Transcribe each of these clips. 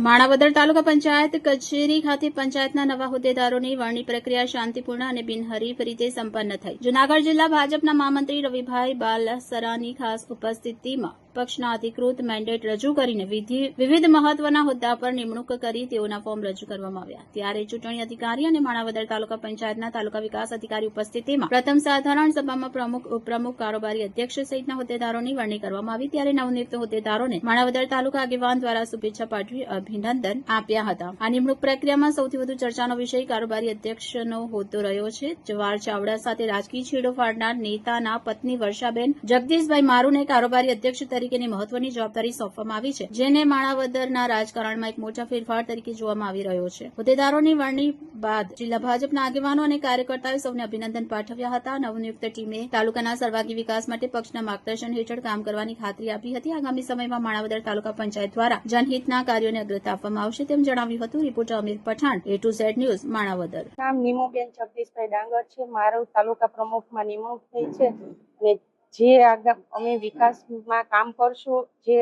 માણાવદર તાલુકા પંચાયત કચેરી ખાતે પંચાયતના નવા હોદ્દેદારોની વરણી પ્રક્રિયા શાંતિપૂર્ણ અને બિનહરીફ રીતે સંપન્ન થઈ. જૂનાગઢ જિલ્લા ભાજપના મહામંત્રી રવિભાઈ બાલસરાની ખાસ ઉપસ્થિતિમાં પક્ષના અધિકૃત મેન્ડેટ રજૂ કરીને વિવિધ મહત્વના હોદ્દા પર નિમણૂક કરી તેઓના ફોર્મ રજૂ કરવામાં આવ્યા. ત્યારે ચૂંટણી અધિકારી અને માણાવદર તાલુકા પંચાયતના તાલુકા વિકાસ અધિકારી ઉપસ્થિતિમાં પ્રથમ સાધારણ સભામાં પ્રમુખ, ઉપપ્રમુખ, કારોબારી અધ્યક્ષ સહિતના હોદ્દેદારોની વરણી કરવામાં આવી. ત્યારે નવનિયુક્ત હોદ્દેદારોને માણાવદર તાલુકા આગેવાન દ્વારા શુભેચ્છા પાઠવી અભિનંદન આપ્યા હતા. આ નિમણૂક પ્રક્રિયામાં સૌથી વધુ ચર્ચાનો વિષય કારોબારી અધ્યક્ષનો હોદ્દો રહ્યો છે. જવાહર ચાવડા સાથે રાજકીય છેડો ફાડનાર નેતાના પત્ની વર્ષાબેન જગદીશભાઈ મારુને કારોબારી અધ્યક્ષ તરીકેની મહત્વની જવાબદારી સોંપવામાં આવી છે, જેને માણાવદરના રાજકારણમાં એક મોટા ફેરફાર તરીકે જોવામાં આવી રહ્યો છે. હોદ્દેદારોની વરણી બાદ જિલ્લા ભાજપના આગેવાનો અને કાર્યકર્તાઓએ સૌને અભિનંદન પાઠવ્યા હતા. નવનિયુક્ત ટીમે તાલુકાના સર્વાંગી વિકાસ માટે પક્ષના માર્ગદર્શન હેઠળ કામ કરવાની ખાતરી આપી હતી. આગામી સમયમાં માણાવદર તાલુકા પંચાયત દ્વારા જનહિતના કાર્યોને અગ્રતા આપવામાં આવશે તેમ જણાવ્યું હતું. રિપોર્ટર અમીર પઠાણ, A2Z ન્યૂઝ, માણાવદર. નામ નીમુબેન જગદીશભાઈ ડાંગર છે. મારું તાલુકા પ્રમુખમાં નિમણૂક થઈ છે અને જે અમે વિકાસમાં કામ કરશું, જે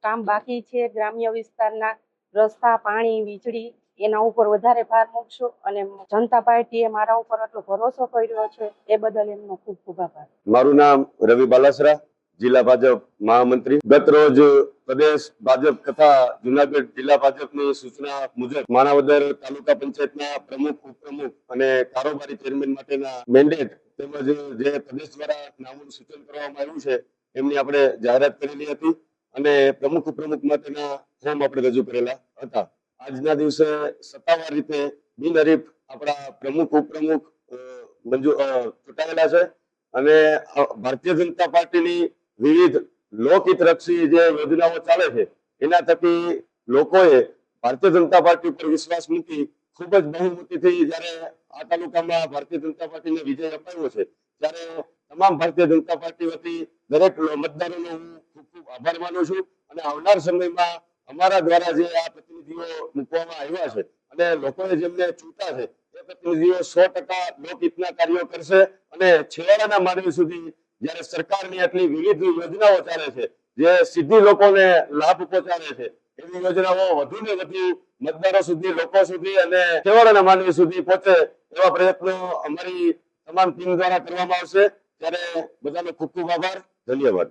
કામ બાકી છે ગ્રામ્ય વિસ્તારના રસ્તા, પાણી, વીજળી, એના ઉપર વધારે ભાર મૂકશું અને જનતા પાર્ટીએ મારા ઉપર એટલો ભરોસો કર્યો છે એ બદલ એમનો ખૂબ ખૂબ આભાર. મારું નામ રવિ બાલાસરા, જિલ્લા ભાજપ મહામંત્રી. ગત રોજ પ્રદેશ ભાજપ તથા જૂનાગઢ જિલ્લા ભાજપની સૂચના મુજબ માણાવદર તાલુકા પંચાયતના પ્રમુખ, ઉપપ્રમુખ અને કારોબારી ચેરમેન માટેના મેન્ડેટ તેમજ જે પ્રદેશ દ્વારા નામનું સૂચન કરવામાં આવ્યું છે એમની આપણે જાહેરાત કરેલી હતી અને પ્રમુખ, ઉપપ્રમુખ માટેના ફોર્મ આપણે રજૂ કરેલા હતા. આજના દિવસે સત્તાવાર રીતે બિનહરીફ આપણા પ્રમુખ, ઉપપ્રમુખ ચૂંટાયેલા છે અને ભારતીય જનતા પાર્ટીની વિવિધ લોકહિતલક્ષી જે યોજનાઓ ચાલે છે એના થકી લોકોએ ભારતીય જનતા પાર્ટી પર વિશ્વાસ મૂકી ખૂબ જ બહુમતીથી જયારે આ તાલુકામાં ભારતીય જનતા પાર્ટીને વિજય અપાવ્યો છે ત્યારે તમામ ભારતીય જનતા પાર્ટી વતી દરેક મતદારોનો હું ખૂબ ખૂબ આભાર માનું છું અને આવનાર સમયમાં અમારા દ્વારા જે આ પ્રતિનિધિઓ મૂકવામાં આવ્યા છે અને લોકોએ જેમને ચૂંટ્યા છે એ પ્રતિનિધિઓ 100% લોકહિતના કાર્યો કરશે અને છેવાડાના માનવી સુધી જયારે સરકારની આટલી વિવિધ યોજનાઓ ચાલે છે જે સીધી લોકોને લાભ પહોંચાડે છે એવી યોજનાઓ વધુ ને વધુ મતદારો સુધી, લોકો સુધી અને છેવાડાના માનવી સુધી પહોંચે એવા પ્રયત્નો અમારી તમામ ટીમ દ્વારા કરવામાં આવશે. ત્યારે બધાનો ખૂબ ખૂબ આભાર, ધન્યવાદ.